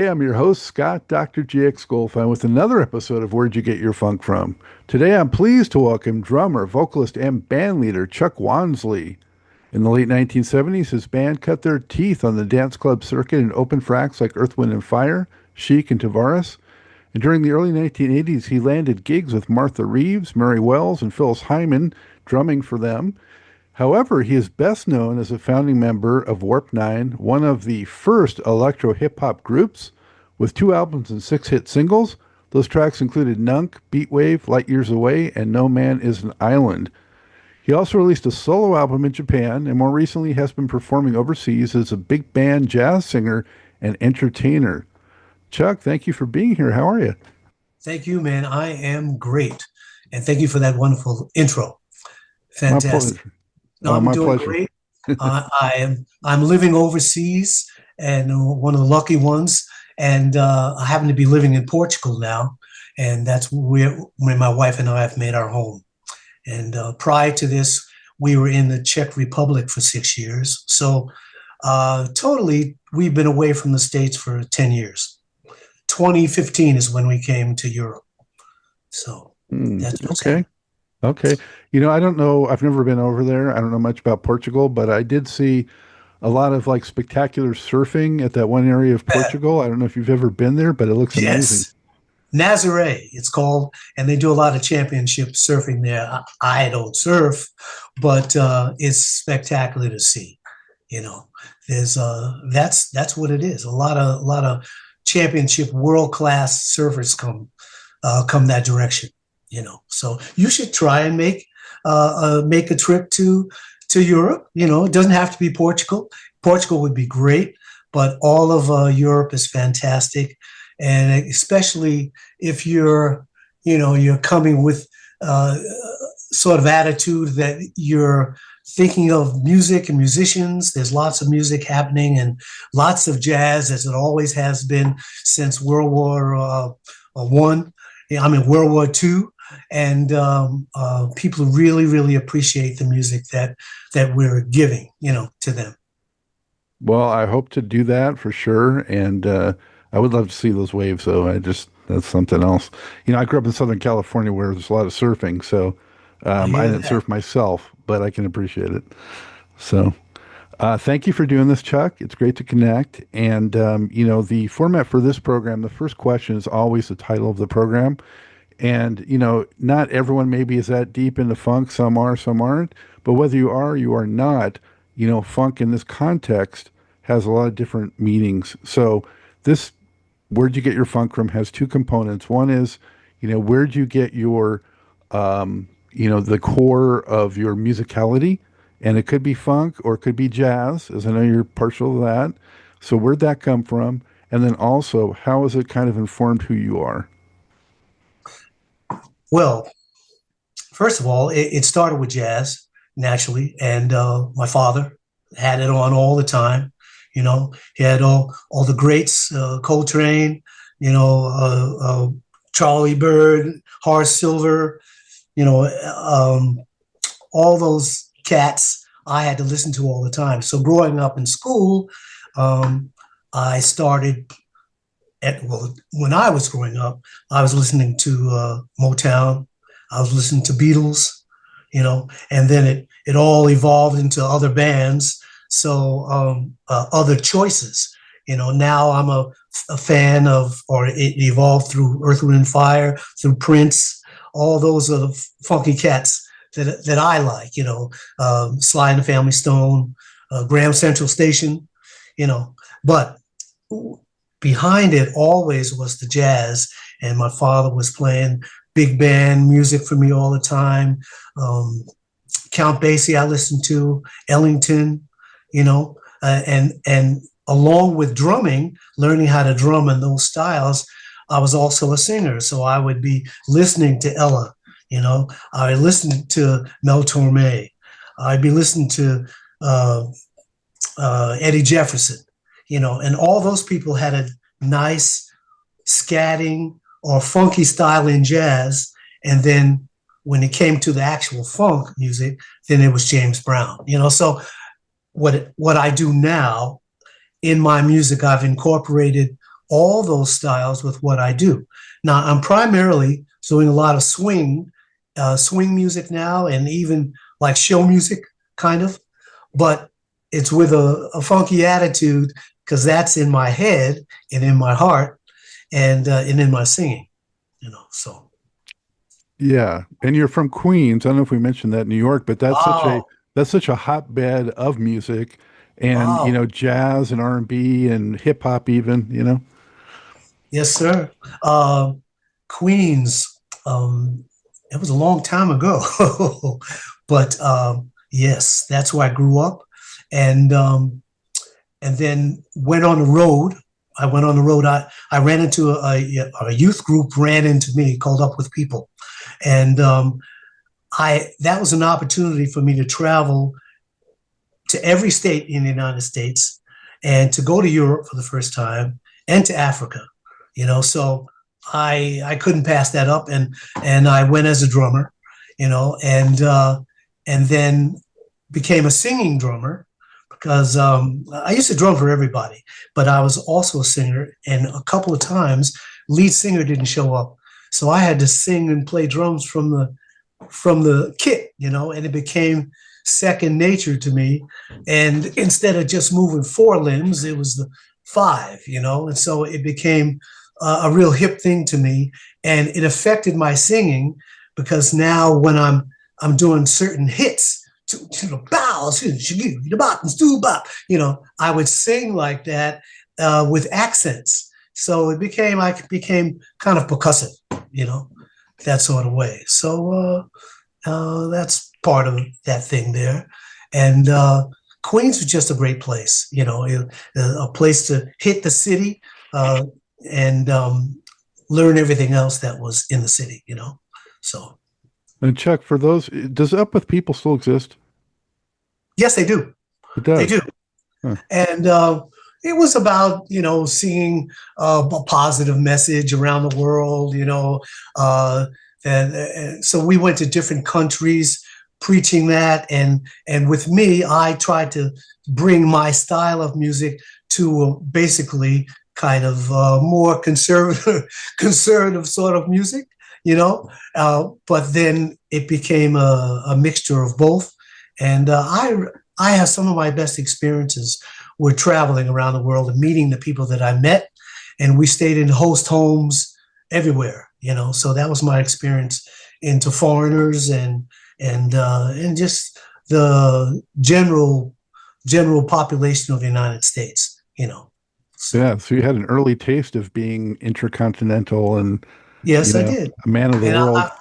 Hey, I'm your host, Scott Dr. GX Goldfine, with another episode of Where'd You Get Your Funk From? Today, I'm pleased to welcome drummer, vocalist, and bandleader Chuck Wansley. In the late 1970s, his band cut their teeth on the dance club circuit and opened for acts like Earth, Wind and Fire, Chic and Tavares. And during the early 1980s, he landed gigs with Martha Reeves, Wells and Phyllis Hyman, drumming for them. However, he is best known as a founding member of Warp 9, one of the first electro-hip-hop groups, with 2 albums and 6 hit singles. Those tracks included Nunk, Beatwave, Light Years Away, and No Man is an Island. He also released a solo album in Japan, and more recently has been performing overseas as a big band jazz singer and entertainer. Chuck, thank you for being here. How are you? Thank you, man. I am great. And thank you for that wonderful intro. Fantastic. No, I'm doing great. I'm living overseas and one of the lucky ones. And I happen to be living in Portugal now. And that's where my wife and I have made our home. And prior to this, we were in the Czech Republic for 6 years. So totally, we've been away from the States for 10 years. 2015 is when we came to Europe. So that's what's okay. Happening. Okay. You know, I don't know. I've never been over there. I don't know much about Portugal, but I did see a lot of like spectacular surfing at that one area of Portugal. I don't know if you've ever been there, but it looks amazing. Nazaré, it's called, and they do a lot of championship surfing there. I don't surf, but it's spectacular to see. You know, there's that's what it is. A lot of championship world class surfers come that direction. You know, so you should try and make a trip to Europe. You know, it doesn't have to be Portugal. Portugal would be great, but all of Europe is fantastic, and especially if you're coming with sort of attitude that you're thinking of music and musicians. There's lots of music happening and lots of jazz, as it always has been since World War One. World War Two. And people really, really appreciate the music that we're giving, to them. Well, I hope to do that for sure, and I would love to see those waves. Though that's something else. You know, I grew up in Southern California where there's a lot of surfing, so I didn't surf myself, but I can appreciate it. So, thank you for doing this, Chuck. It's great to connect. And the format for this program, the first question is always the title of the program. And, not everyone maybe is that deep into funk. Some are, some aren't. But whether you are or you are not, funk in this context has a lot of different meanings. So this Where'd You Get Your Funk From has 2 components. One is, where'd you get your, the core of your musicality? And it could be funk or it could be jazz, as I know you're partial to that. So where'd that come from? And then also, how has it kind of informed who you are? Well, first of all, it started with jazz, naturally, and my father had it on all the time. He had all the greats, Coltrane, Charlie Bird, Horace Silver, all those cats I had to listen to all the time. So growing up in school, I started when I was growing up, I was listening to Motown. I was listening to Beatles, and then it all evolved into other bands. So other choices, now I'm a fan of, or it evolved through Earth, Wind and Fire, through Prince. All those are the funky cats that I like, Sly and the Family Stone, Graham Central Station, but behind it always was the jazz, and my father was playing big band music for me all the time. Count Basie I listened to, Ellington, and along with drumming, learning how to drum in those styles, I was also a singer. So I would be listening to Ella, I would listen to Mel Torme, I'd be listening to Eddie Jefferson, and all those people had a nice scatting or funky style in jazz. And then when it came to the actual funk music, then it was James Brown, So what I do now in my music, I've incorporated all those styles with what I do. Now, I'm primarily doing a lot of swing music now, and even like show music, kind of. But it's with a funky attitude because that's in my head and in my heart and in my singing, So. Yeah, and you're from Queens. I don't know if we mentioned that, New York, but Wow. that's such a hotbed of music, and Wow. jazz and R&B and hip hop even. Yes, sir. Queens. It was a long time ago, but yes, that's where I grew up, and then went on the road. I went on the road. I ran into a youth group ran into me called Up With People, and that was an opportunity for me to travel to every state in the United States and to go to Europe for the first time and to Africa. So I couldn't pass that up, and I went as a drummer, and then became a singing drummer because I used to drum for everybody, but I was also a singer, and a couple of times lead singer didn't show up, so I had to sing and play drums from the kit, and it became second nature to me. And instead of just moving four limbs, it was the five, and so it became a real hip thing to me, and it affected my singing because now when I'm doing certain hits, to the bows, the buttons, do bop, I would sing like that with accents. So I became kind of percussive, that sort of way. So that's part of that thing there. And Queens was just a great place, a place to hit the city and learn everything else that was in the city, So. And Chuck, for those, does Up With People still exist? Yes, they do. It does. They do. Huh. And it was about, seeing a positive message around the world, and so we went to different countries preaching that. And with me, I tried to bring my style of music to basically kind of more conservative sort of music, but then it became a mixture of both. And I have some of my best experiences with traveling around the world and meeting the people that I met. And we stayed in host homes everywhere, so that was my experience into foreigners and just the general population of the United States, So. Yeah, so you had an early taste of being intercontinental and Yes, I did. a man of the And world.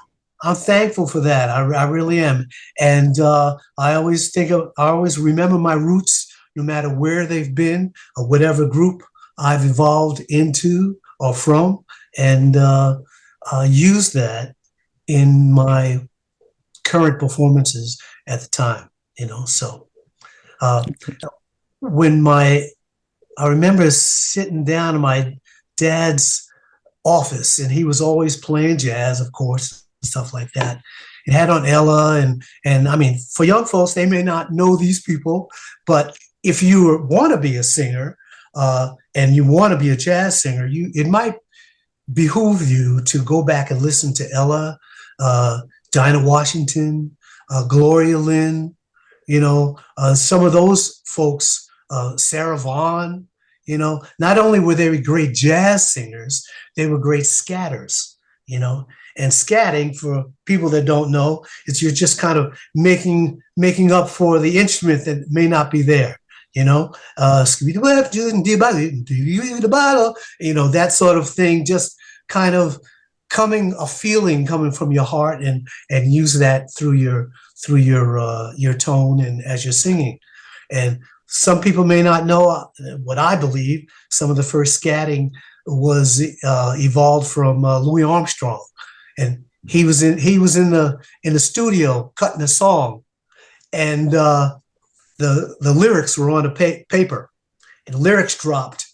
I'm thankful for that. I really am. And I always remember my roots, no matter where they've been or whatever group I've evolved into or from, and use that in my current performances at the time, So when I remember sitting down in my dad's office, and he was always playing jazz, of course, stuff like that. It had on Ella, and I mean, for young folks, they may not know these people, but if you want to be a singer and you want to be a jazz singer, it might behoove you to go back and listen to Ella, Dinah Washington, Gloria Lynn, some of those folks, Sarah Vaughan. Not only were they great jazz singers, they were great scatters, and scatting, for people that don't know, is you're just kind of making up for the instrument that may not be there, that sort of thing, just kind of a feeling coming from your heart, and use that through your tone and as you're singing. And some people may not know what I believe. Some of the first scatting was evolved from Louis Armstrong, and he was in the studio cutting a song, and the lyrics were on a paper, and lyrics dropped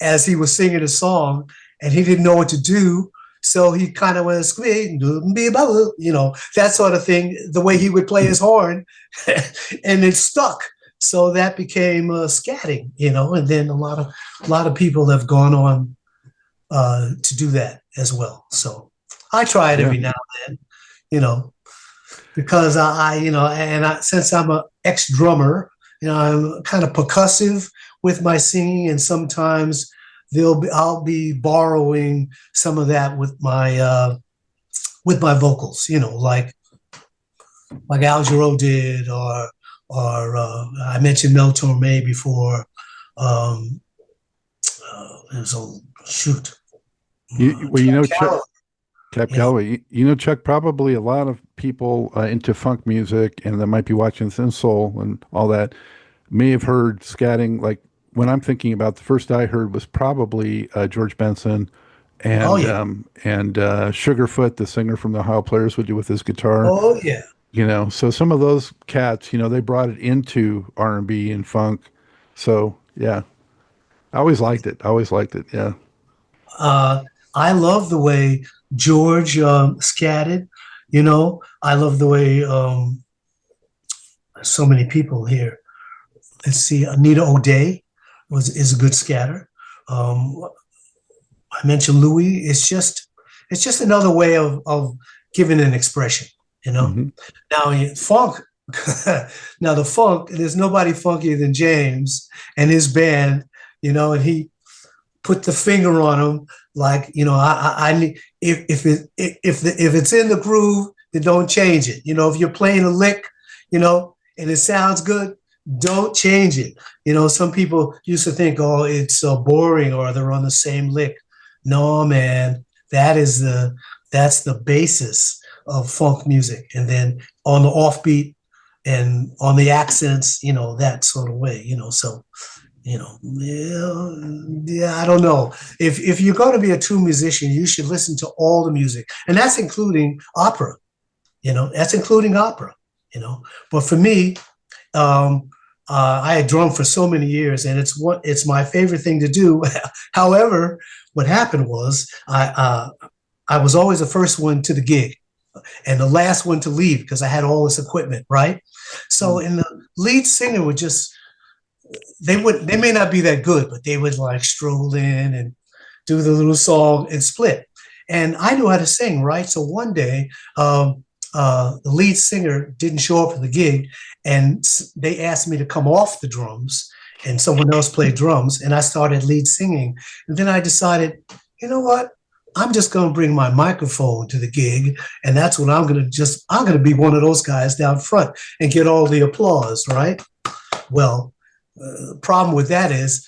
as he was singing a song, and he didn't know what to do, so he kind of went that sort of thing, the way he would play his horn, and it stuck. So that became scatting, and then a lot of people have gone on to do that as well. So I try it Yeah. every now and then, you know, because since I'm an ex-drummer, I'm kind of percussive with my singing, and sometimes I'll be borrowing some of that with my vocals, like Al Jarreau did, or I mentioned Mel Torme before. There's a shoot. Well, you know, Chuck, Calloway, Cap you know. Calloway, you know, Chuck, probably a lot of people into funk music and that might be watching Thin Soul and all that may have heard scatting. Like when I'm thinking about the first I heard was probably George Benson Oh and yeah. Sugarfoot, the singer from the Ohio Players, would do with his guitar. Oh yeah. You know, so some of those cats, you know, they brought it into R&B and funk. So yeah, I always liked it. I always liked it. Yeah. Uh, I love the way George scattered. I love the way so many people here. Let's see, Anita O'Day is a good scatter. Um, I mentioned Louis. It's just another way of giving an expression. Hmm. Now funk. Now the funk. There's nobody funkier than James and his band. And he put the finger on them. Like I need if it's in the groove, then don't change it. If you're playing a lick, and it sounds good, don't change it. Some people used to think, oh, it's boring or they're on the same lick. No, man, that's the basis of funk music. And then on the offbeat and on the accents, that sort of way. So yeah, I don't know. If you're going to be a true musician, you should listen to all the music, and that's including opera. That's including opera. But for me, I had drummed for so many years, and it's my favorite thing to do. However, what happened was I was always the first one to the gig and the last one to leave because I had all this equipment, right? So, and the lead singer would just they may not be that good, but they would like stroll in and do the little song and split. And I knew how to sing, right? So one day, the lead singer didn't show up for the gig, and they asked me to come off the drums, and someone else played drums, and I started lead singing. And then I decided, you know what? I'm just going to bring my microphone to the gig, and that's what I'm going to be one of those guys down front and get all the applause, right? Well, the problem with that is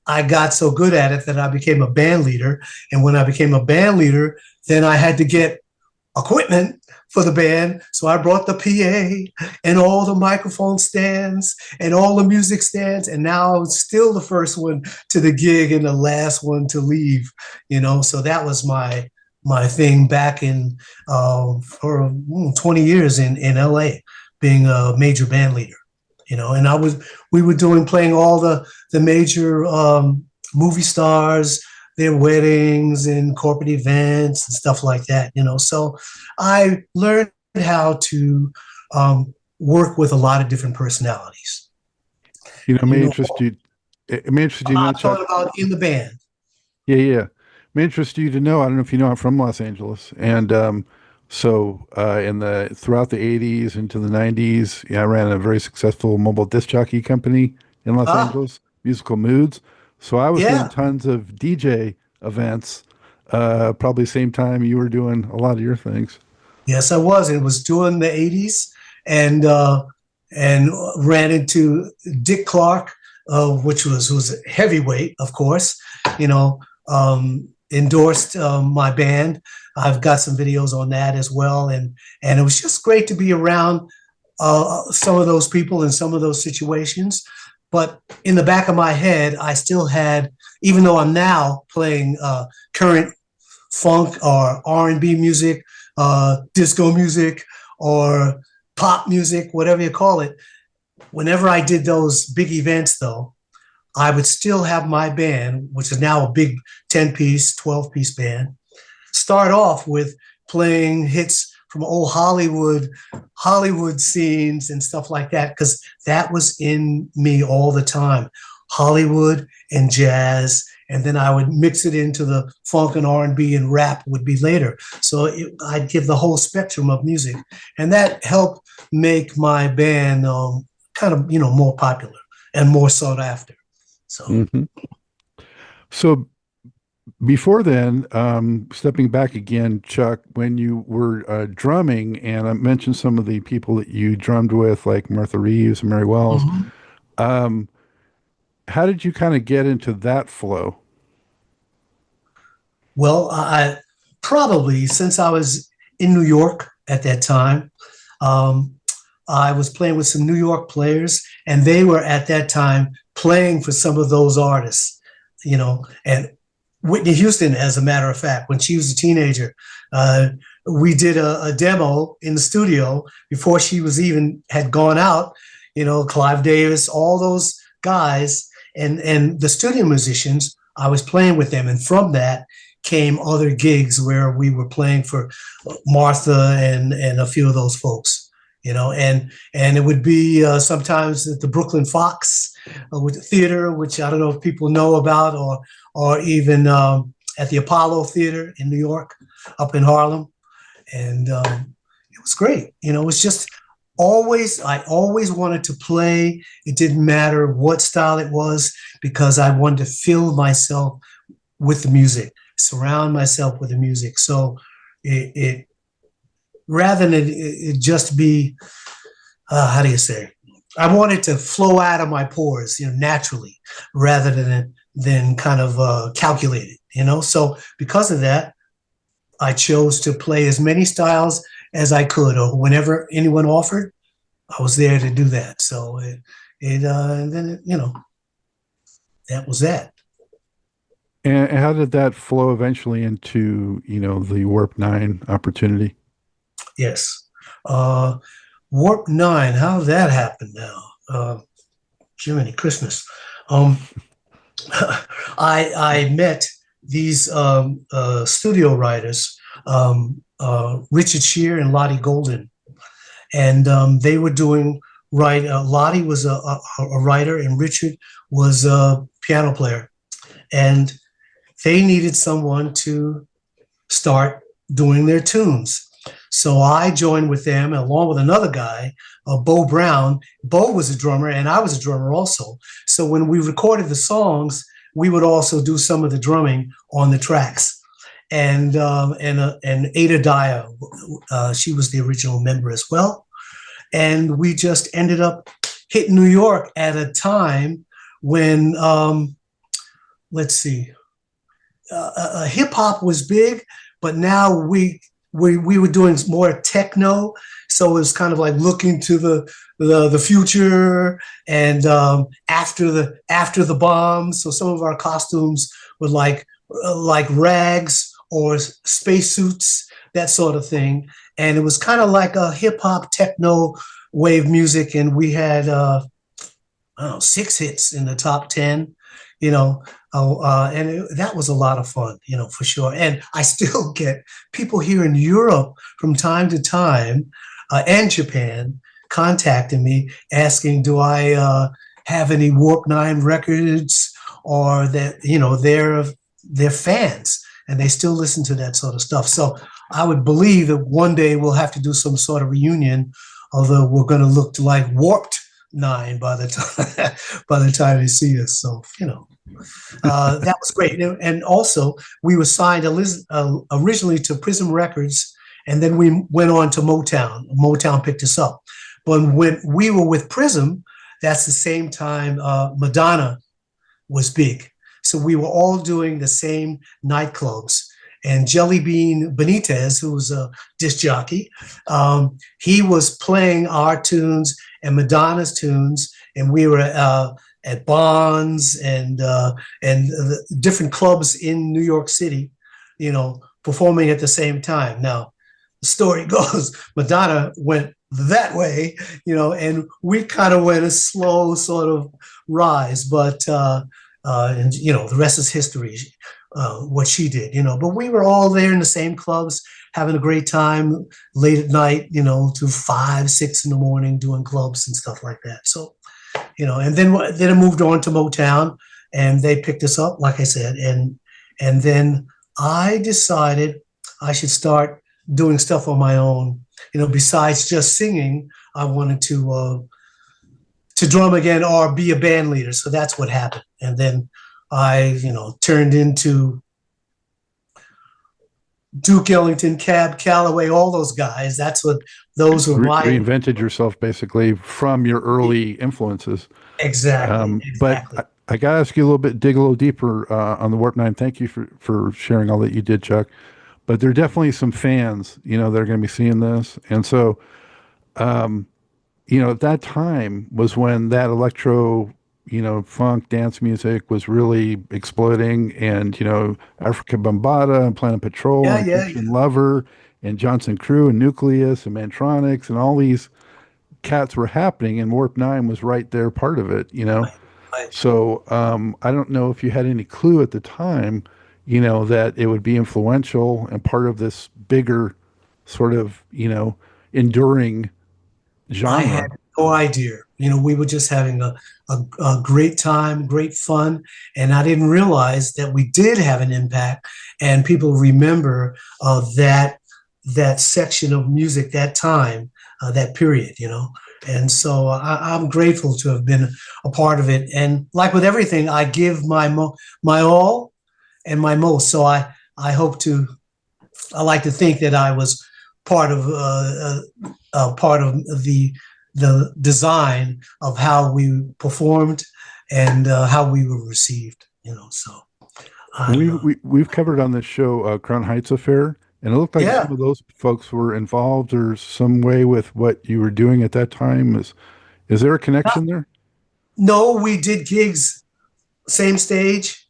I got so good at it that I became a band leader. And when I became a band leader, then I had to get equipment for the band. So I brought the PA and all the microphone stands and all the music stands. And now I'm still the first one to the gig and the last one to leave, So that was my thing back in for 20 years in LA, being a major band leader. And we were playing all the major movie stars, their weddings and corporate events and stuff like that. So I learned how to work with a lot of different personalities. It may interest you. It may interest you. I'm talking about in the band. Yeah, yeah. It may interest you to know. I don't know if you know. I'm from Los Angeles, and throughout the 80s into the 90s, I ran a very successful mobile disc jockey company in Los Angeles, Musical Moods. So I was doing tons of DJ events, probably same time you were doing a lot of your things. Yes, I was. It was during the 80s, and ran into Dick Clark, which was heavyweight, of course. Endorsed my band. I've got some videos on that as well, and it was just great to be around some of those people in some of those situations. But in the back of my head, I still had, even though I'm now playing current funk or R&B music, disco music, or pop music, whatever you call it, whenever I did those big events, though, I would still have my band, which is now a big 10-piece, 12-piece band, start off with playing hits from old Hollywood scenes and stuff like that, because that was in me all the time. Hollywood and jazz and then I would mix it into the funk and R&B, and rap would be later. So I'd give the whole spectrum of music, and that helped make my band kind of more popular and more sought after. So. Mm-hmm. So before then, stepping back again, Chuck, when you were drumming, and I mentioned some of the people that you drummed with, like Martha Reeves and Mary Wells, how did you kind of get into that flow? Well, I probably, since I was in New York at that time, I was playing with some New York players, and they were at that time playing for some of those artists, and Whitney Houston, as a matter of fact, when she was a teenager, we did a demo in the studio before she had gone out, Clive Davis, all those guys, and the studio musicians, I was playing with them. And from that came other gigs where we were playing for Martha and a few of those folks, and it would be sometimes at the Brooklyn Fox with the theater, which I don't know if people know about, or even at the Apollo Theater in New York, up in Harlem. And it was great. It was just I always wanted to play. It didn't matter what style it was, because I wanted to fill myself with the music, surround myself with the music. So it rather than it just be, how do you say, I wanted to flow out of my pores, naturally, rather than kind of calculated, So because of that, I chose to play as many styles as I could, or whenever anyone offered, I was there to do that. So and then that was that. And how did that flow eventually into, the Warp 9 opportunity? Yes. Warp 9, how did that happen now? Jiminy Christmas. I met these studio writers, Richard Shear and Lottie Golden, and they were doing Lottie was a writer, and Richard was a piano player, and they needed someone to start doing their tunes. So I joined with them along with another guy, Bo Brown. Bo was a drummer, and I was a drummer also. So when we recorded the songs, we would also do some of the drumming on the tracks. And Ada Dyer, she was the original member as well. And we just ended up hitting New York at a time when, let's see, hip hop was big, but now we were doing more techno, so it was kind of like looking to the future, and after the bomb. So some of our costumes were like rags or spacesuits, that sort of thing, and it was kind of like a hip hop techno wave music. And we had 6 hits in the top 10, that was a lot of fun, for sure. And I still get people here in Europe from time to time, and Japan, contacting me asking, do I have any Warp 9 records, or that, they're fans and they still listen to that sort of stuff. So I would believe that one day we'll have to do some sort of reunion, although we're going to look like Warped 9 by the time they see us. So, that was great. And also, we were signed originally to Prism Records, and then we went on to Motown. Motown picked us up. But when we were with Prism, that's the same time Madonna was big. So we were all doing the same nightclubs. And Jelly Bean Benitez, who was a disc jockey, he was playing our tunes and Madonna's tunes, and we were at Bonds and different clubs in New York City, performing at the same time. Now, the story goes, Madonna went that way, and we kind of went a slow sort of rise, but and the rest is history. What she did, but we were all there in the same clubs, having a great time late at night, to 5, 6 in the morning, doing clubs and stuff like that. So, and then it moved on to Motown, and they picked us up, like I said, and then I decided I should start doing stuff on my own. Besides just singing, I wanted to drum again or be a band leader. So that's what happened. And then I, turned into Duke Ellington, Cab Calloway, all those guys. That's what those were my reinvented yourself basically from your early influences. Exactly. But I got to ask you a little bit, dig a little deeper on the Warp 9. Thank you for sharing all that you did, Chuck. But there are definitely some fans, that are going to be seeing this. And so, at that time was when that electro, funk dance music was really exploding. And, Africa Bambaataa and Planet Patrol and Christian Lover and Johnson Crew and Nucleus and Mantronics and all these cats were happening, and Warp 9 was right there, part of it, Right. So I don't know if you had any clue at the time, that it would be influential and part of this bigger sort of, enduring genre. I had no idea. We were just having a great time, great fun. And I didn't realize that we did have an impact and people remember that section of music, that time, that period, And so I'm grateful to have been a part of it. And like with everything, I give my all and my most. So I like to think that I was part of the design of how we performed and how we were received. So we've covered on this show Crown Heights Affair, and it looked like some of those folks were involved or some way with what you were doing at that time. Is there a connection there? No, we did gigs, same stage,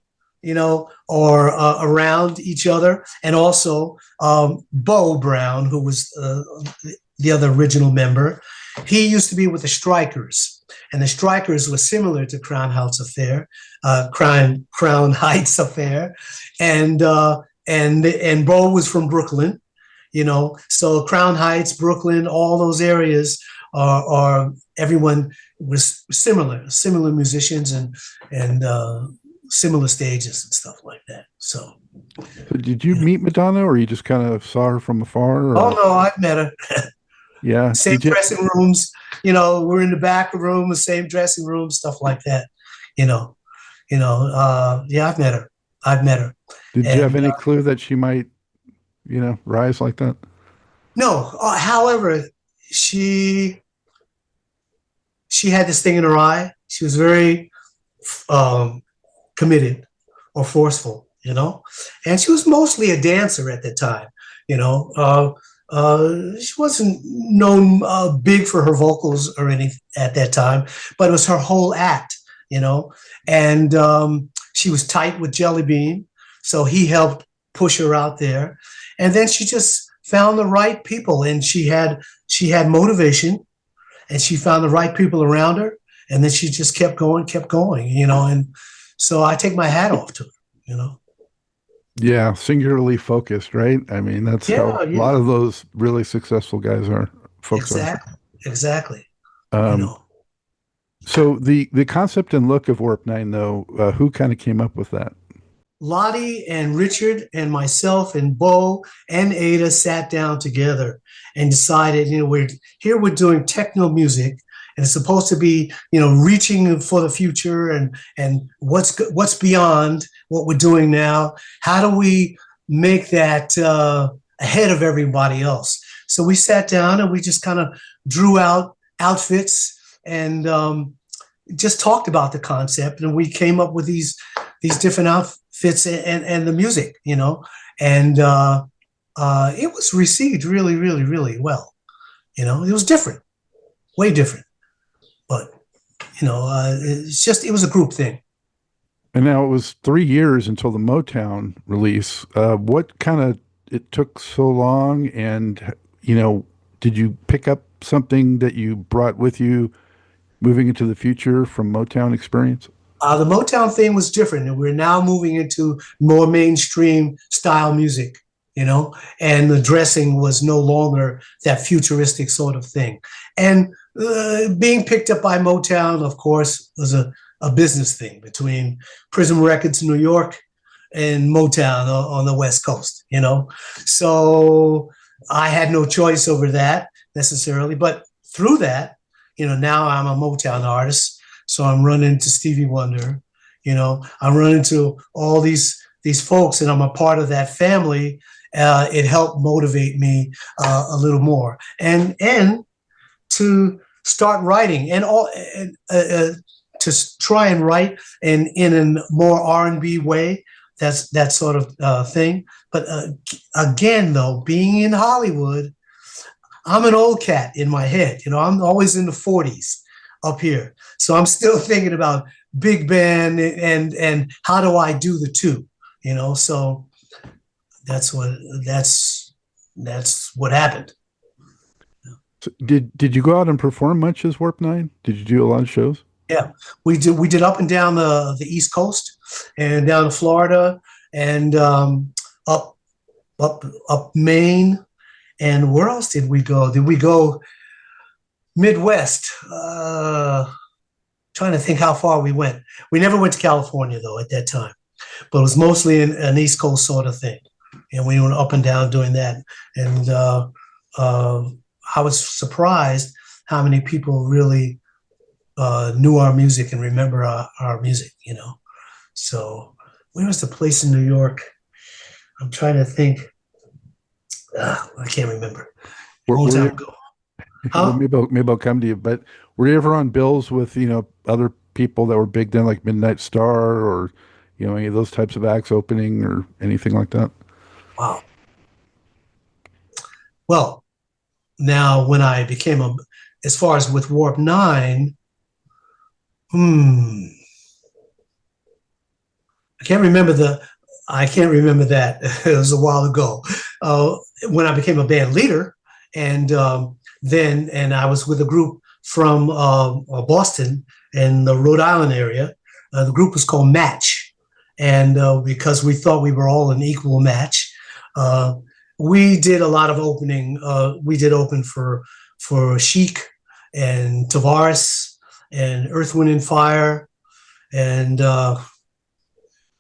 or around each other. And also Bo Brown, who was the other original member, he used to be with the Strikers. And the Strikers were similar to Crown Heights Affair, Crown Heights Affair. And Bo was from Brooklyn, so Crown Heights, Brooklyn, all those areas are everyone was similar musicians and similar stages and stuff like that. So did you meet Madonna, or you just kind of saw her from afar? Or? Oh no, I've met her. Yeah. Same dressing rooms, we're in the back room, the same dressing room, stuff like that. Yeah, I've met her. Did you have any clue that she might, rise like that? No. However, she had this thing in her eye. She was very committed or forceful, and she was mostly a dancer at the time. She wasn't known big for her vocals or anything at that time, but it was her whole act, and she was tight with Jelly Bean. So he helped push her out there. And then she just found the right people, and she had motivation, and she found the right people around her. And then she just kept going, and so I take my hat off to her, Yeah. Singularly focused, right? I mean, that's how a lot of those really successful guys are. Exactly. So the concept and look of Warp 9, though, who kind of came up with that? Lottie and Richard and myself and Bo and Ada sat down together and decided, we're doing techno music, and it's supposed to be, reaching for the future and what's beyond what we're doing now. How do we make that ahead of everybody else? So we sat down and we just kind of drew out outfits and just talked about the concept, and we came up with these different outfits and the music, and it was received really, really, really well. It was different, way different, but it was a group thing. And now it was 3 years until the Motown release. What kind of it took so long, and did you pick up something that you brought with you moving into the future from Motown experience? The Motown thing was different, and we're now moving into more mainstream style music, and the dressing was no longer that futuristic sort of thing. And being picked up by Motown, of course, was a a business thing between Prism Records in New York and Motown on the West Coast, you know? So I had no choice over that necessarily, but through that, you know, now I'm a Motown artist. So I'm running into Stevie Wonder, you know, I'm running into all these folks, and I'm a part of that family. It helped motivate me a little more, and to start writing to try and write in a more R&B way. That's that sort of thing. But again, though, being in Hollywood, I'm an old cat in my head. You know, I'm always in the 40s up here. So I'm still thinking about big band and how do I do the two, you know? So that's what happened. So did you go out and perform much as Warp 9? Did you do a lot of shows? Yeah, we did up and down the East Coast and down to Florida and up Maine. And where else did we go? Did we go Midwest? Trying to think how far we went. We never went to California though at that time, but it was mostly an East Coast sort of thing. And we went up and down doing that. And I was surprised how many people really knew our music and remember our music, you know. So where was the place in New York? I'm trying to think. I can't remember. Long time ago. Huh? Maybe I'll come to you. But were you ever on bills with, you know, other people that were big then, like Midnight Star or, you know, any of those types of acts opening or anything like that? Wow. Well, now when I became as far as with Warp 9, I can't remember that. It was a while ago. When I became a band leader, and I was with a group from Boston and the Rhode Island area. The group was called Match, and because we thought we were all an equal match, we did a lot of opening. We did open for Chic and Tavares and Earth, Wind and Fire, and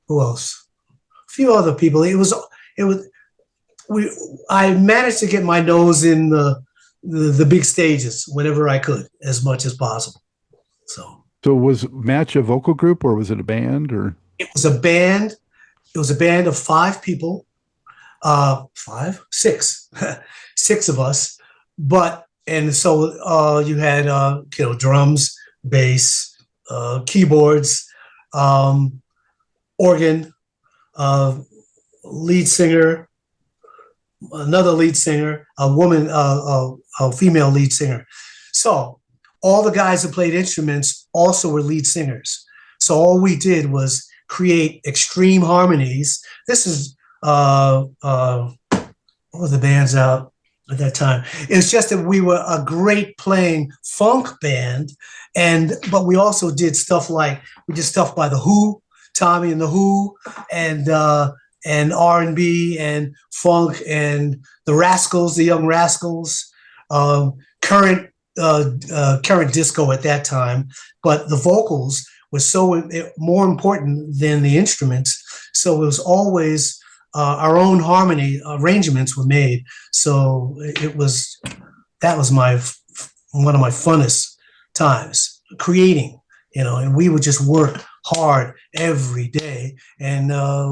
who else? A few other people. I managed to get my nose in the big stages whenever I could, as much as possible. So was Match a vocal group or was it a band or? It was a band. It was a band of 5 people, 6 of us. And so you had you know, drums, bass, keyboards, organ, lead singer, another lead singer, a woman, a female lead singer. So all the guys that played instruments also were lead singers. So all we did was create extreme harmonies. This is what were the bands out at that time? It's just that we were a great playing funk band, but we also did stuff by the Who, Tommy and the Who, and R&B and funk and the Rascals, the Young Rascals, current disco at that time. But the vocals were so more important than the instruments. So it was always our own harmony arrangements were made. So that was one of my funnest times creating, you know, and we would just work hard every day, and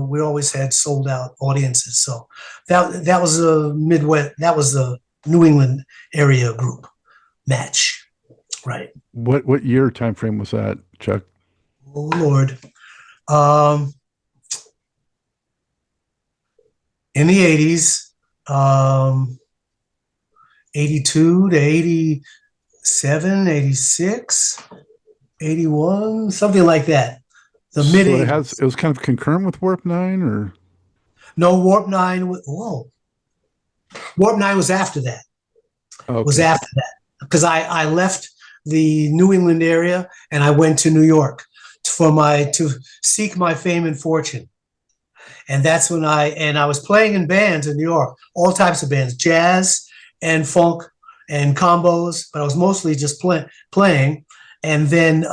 we always had sold out audiences. So that was a Midwest, that was the New England area group, Match, right? What year time frame was that, Chuck? Oh Lord, in the 80s, 82 to 87, 86, 81, something like that. The mid 80s. It was kind of concurrent with Warp 9, or no? Warp 9. Warp 9 was after that. Okay. Was after that because I left the New England area and I went to New York to seek my fame and fortune. And that's when I was playing in bands in New York, all types of bands, jazz and funk and combos, but I was mostly just playing. And then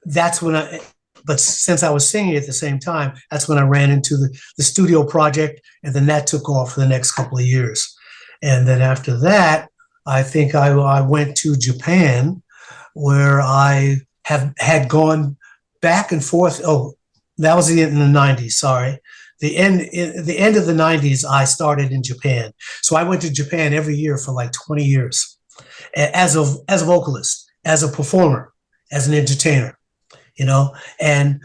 that's when but since I was singing at the same time, that's when I ran into the studio project, and then that took off for the next couple of years. And then after that, I think I went to Japan, where I had gone back and forth. Oh, that was in the 90s, sorry. The end of the 90s, I started in Japan. So I went to Japan every year for like 20 years as a vocalist, as a performer, as an entertainer. And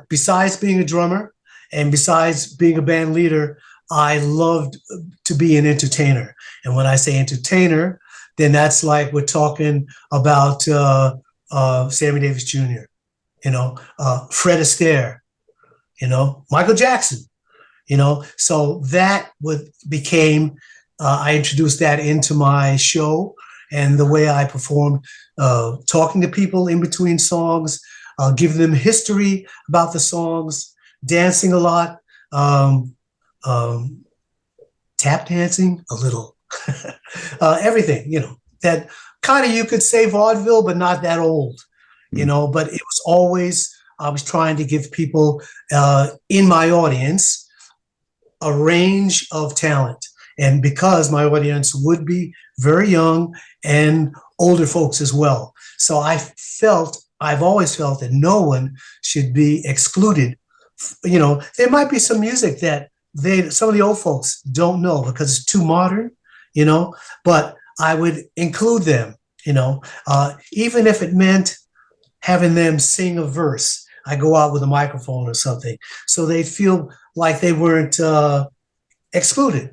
besides being a drummer and besides being a band leader, I loved to be an entertainer. And when I say entertainer, then that's like we're talking about Sammy Davis Jr., Fred Astaire, Michael Jackson, so that became, I introduced that into my show and the way I performed, talking to people in between songs, giving them history about the songs, dancing a lot, tap dancing a little, everything, that kind of, you could say vaudeville, but not that old, but it was always, I was trying to give people in my audience a range of talent. And because my audience would be very young and older folks as well. So I've always felt that no one should be excluded. There might be some music that some of the old folks don't know because it's too modern, but I would include them, even if it meant having them sing a verse. I go out with a microphone or something, so they feel like they weren't excluded.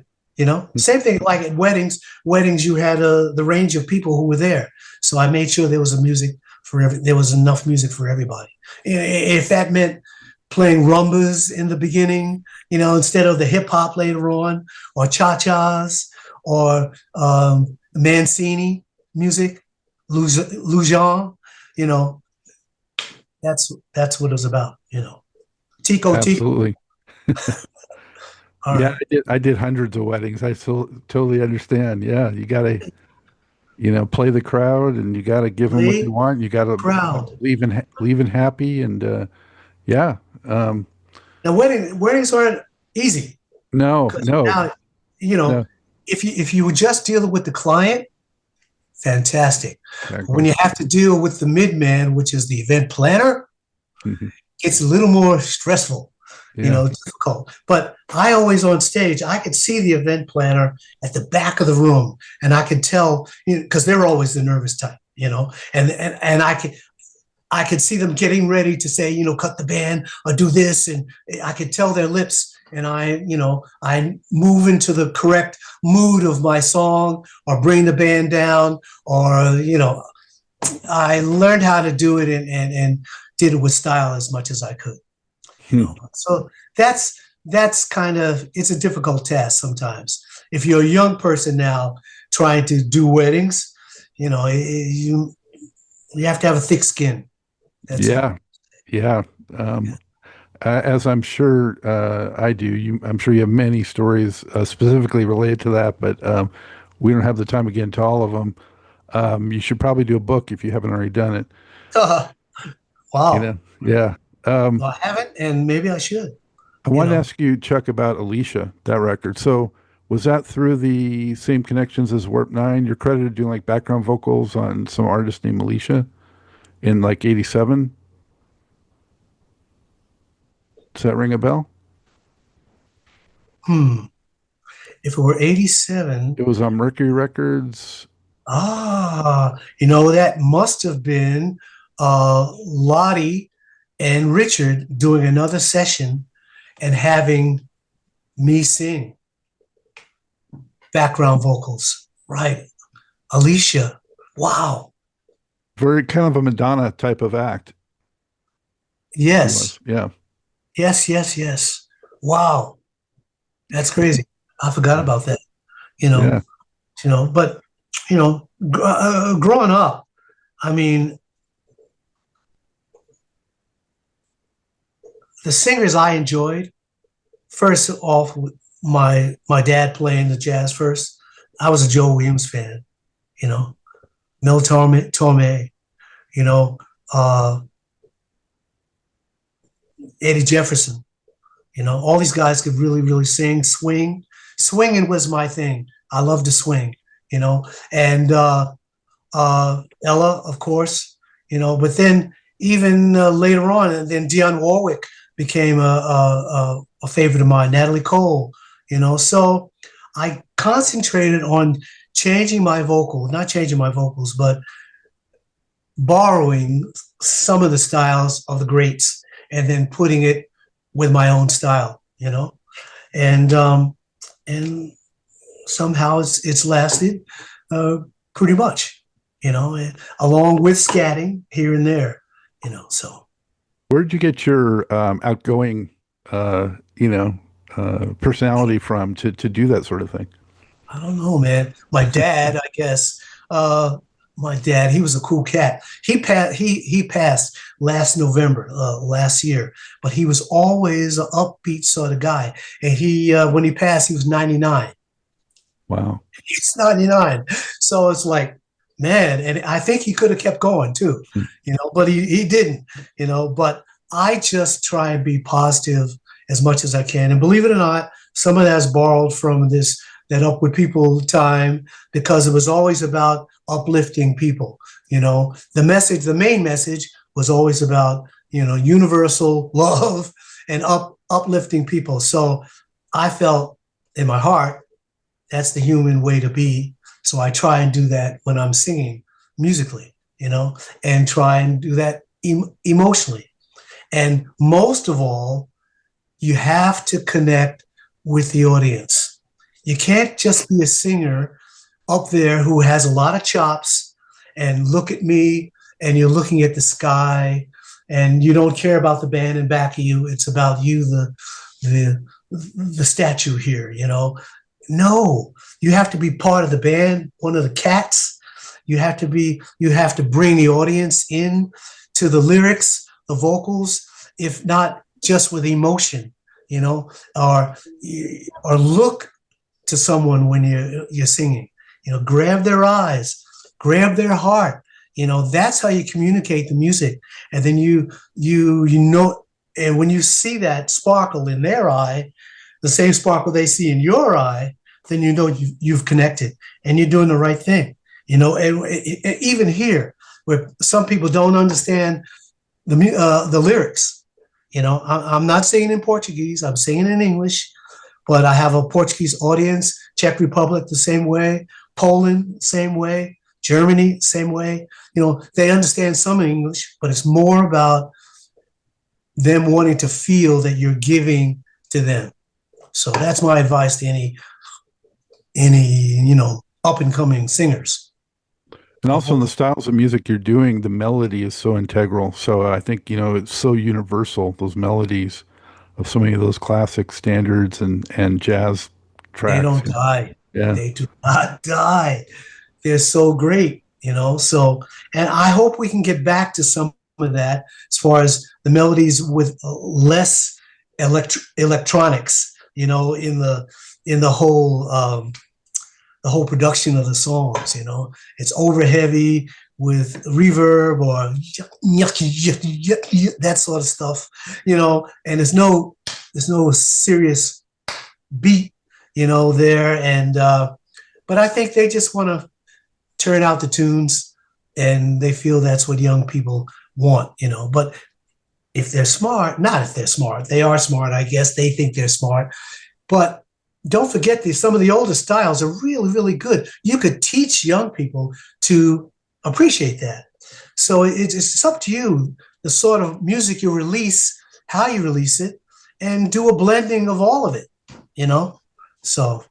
Same thing like at weddings. Weddings, you had the range of people who were there, so I made sure there was there was enough music for everybody. If that meant playing rumbas in the beginning, instead of the hip hop later on, or cha-chas, or Mancini music, Lujan, that's what it was about, Tico. Absolutely. All yeah, right. I did hundreds of weddings. I totally understand. Yeah, you got to, play the crowd, and you got to give them what they want. You got to Crowd. leaving happy, and yeah. Now, weddings aren't easy. No, Now, no. if you were just dealing with the client, fantastic. Exactly. When you have to deal with the midman, which is the event planner, it's a little more stressful, difficult. But I always on stage, I could see the event planner at the back of the room, and I could tell, because they're always the nervous type, and I could see them getting ready to say, cut the band or do this, and I could tell their lips. And I move into the correct mood of my song, or bring the band down, or, I learned how to do it and did it with style as much as I could. So that's kind of, it's a difficult task sometimes. If you're a young person now trying to do weddings, you have to have a thick skin. That's yeah. As I'm sure I do, I'm sure you have many stories specifically related to that, but we don't have the time to get into all of them. You should probably do a book if you haven't already done it. Wow. Yeah. Well, I haven't, and maybe I should. I wanted to ask you, Chuck, about Alicia, that record. So was that through the same connections as Warp 9? You're credited doing like background vocals on some artist named Alicia in like 87? Does that ring a bell? If it were 87. It was on Mercury Records. That must have been Lottie and Richard doing another session and having me sing background vocals. Right. Alicia. Wow. Very kind of a Madonna type of act. Yes. Yeah. Yes. Wow. That's crazy. I forgot about that. But growing up, I mean, the singers I enjoyed, first off, my dad playing the jazz first. I was a Joe Williams fan, Mel Torme, Eddie Jefferson. All these guys could really, really sing, swing. Swinging was my thing. I love to swing, and Ella, of course, but then even later on, and then Dionne Warwick became a favorite of mine, Natalie Cole, so I concentrated on not changing my vocals, but borrowing some of the styles of the greats and then putting it with my own style, and somehow it's lasted pretty much, along with scatting here and there, so. Where'd you get your outgoing, personality from to do that sort of thing? I don't know, man. My dad, I guess. My dad, he was a cool cat. He passed last November, last year, but he was always an upbeat sort of guy. And he, when he passed, he was 99. Wow. He's 99. So it's like, man, and I think he could have kept going too, but he didn't, but I just try and be positive as much as I can. And believe it or not, some of that's borrowed from that Up With People time, because it was always about uplifting people. The main message was always about, universal love and uplifting people. So I felt in my heart, that's the human way to be. So I try and do that when I'm singing musically, and try and do that emotionally. And most of all, you have to connect with the audience. You can't just be a singer up there who has a lot of chops and look at me and you're looking at the sky and you don't care about the band in back of you. It's about you, the statue here, No, you have to be part of the band, one of the cats. You have to bring the audience in to the lyrics, the vocals, if not just with emotion, or look to someone when you're singing, grab their eyes, grab their heart. That's how you communicate the music. And then and when you see that sparkle in their eye, the same sparkle they see in your eye, then you've connected and you're doing the right thing. And even here, where some people don't understand the lyrics, I'm not singing in Portuguese, I'm singing in English, but I have a Portuguese audience, Czech Republic the same way, Poland same way, Germany same way. They understand some English, but it's more about them wanting to feel that you're giving to them. So that's my advice to any up and coming singers. And also in the styles of music you're doing, the melody is so integral. So I think, it's so universal, those melodies of so many of those classic standards and jazz tracks. They don't die. Yeah. They do not die. They're so great, so, and I hope we can get back to some of that as far as the melodies with less electronics, in the whole production of the songs. It's over heavy with reverb or that sort of stuff, and there's no serious beat, there. And but I think they just want to turn out the tunes, and they feel that's what young people want, But if they're smart, not if they're smart, they are smart, I guess. They think they're smart, but don't forget some of the older styles are really, really good. You could teach young people to appreciate that. So it's up to you, the sort of music you release, how you release it, and do a blending of all of it, So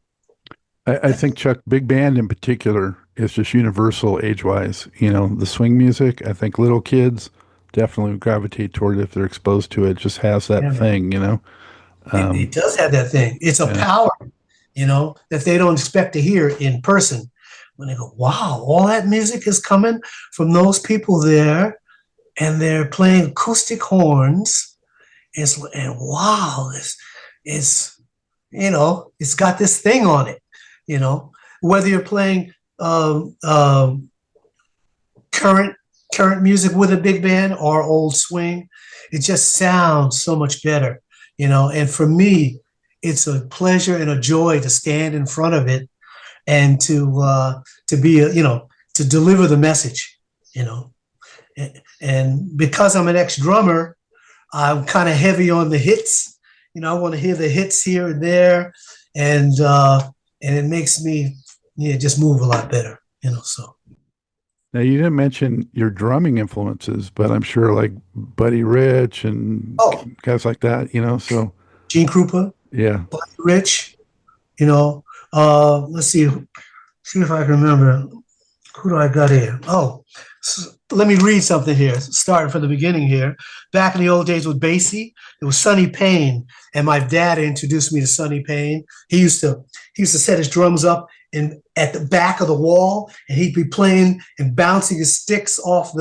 I think, Chuck, big band in particular is just universal age-wise. The swing music, I think little kids definitely gravitate toward it if they're exposed to it. It just has that thing, It does have that thing. It's a power, that they don't expect to hear in person. When they go, wow, all that music is coming from those people there, and they're playing acoustic horns. And wow, it's got this thing on it. Whether you're playing current current music with a big band or old swing. It just sounds so much better, and for me, it's a pleasure and a joy to stand in front of it and to be to deliver the message, and because I'm an ex-drummer, I'm kind of heavy on the hits. I want to hear the hits here and there, and it makes me just move a lot better, so. Now, you didn't mention your drumming influences, but I'm sure like Buddy Rich and guys like that, so. Gene Krupa, yeah. Buddy Rich, let's see if I can remember. Who do I got here? Let me read something here, starting from the beginning here. Back in the old days with Basie, it was Sonny Payne, and my dad introduced me to Sonny Payne. He used to set his drums up at the back of the wall, and he'd be playing and bouncing his sticks off